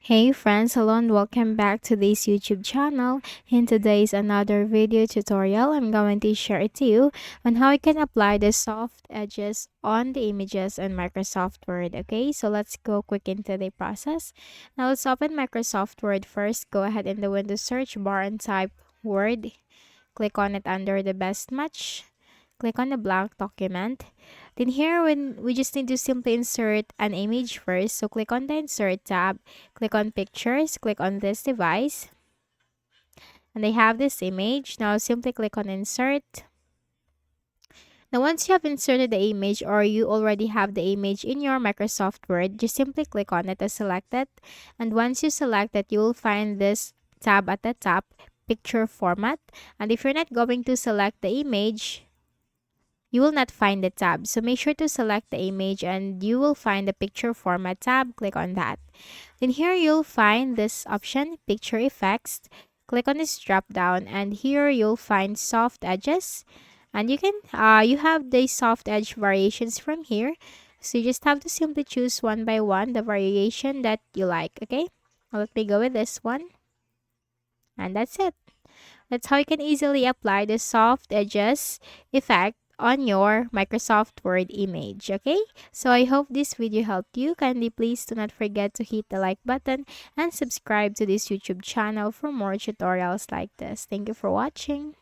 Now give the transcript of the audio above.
Hey friends, hello and welcome back to this YouTube channel. In today's another video tutorial, I'm going to share it to you on how you can apply the soft edges on the images in Microsoft Word. Okay, so let's go quick into the process. Now let's open Microsoft Word first. Go ahead in the Windows search bar and type Word. Click on it under the best match. Click on the blank document. Then here when we just need to simply insert an image first. So click on the insert tab, click on pictures, click on this device. And they have this image. Now simply click on insert. Now once you have inserted the image or you already have the image in your Microsoft Word, just simply click on it to select it. And once you select it, you will find this tab at the top, picture format. And if you're not going to select the image, you will not find the tab. So make sure to select the image and you will find the picture format tab. Click on that. Then here you'll find this option, picture effects. Click on this drop down and here you'll find soft edges. And you have the soft edge variations from here. So you just have to simply choose one by one the variation that you like. Okay, now let me go with this one. And that's it. That's how you can easily apply the soft edges effect on your Microsoft Word image. Okay, so I hope this video helped you. Kindly please do not forget to hit the like button and subscribe to this YouTube channel for more tutorials like this. Thank you for watching.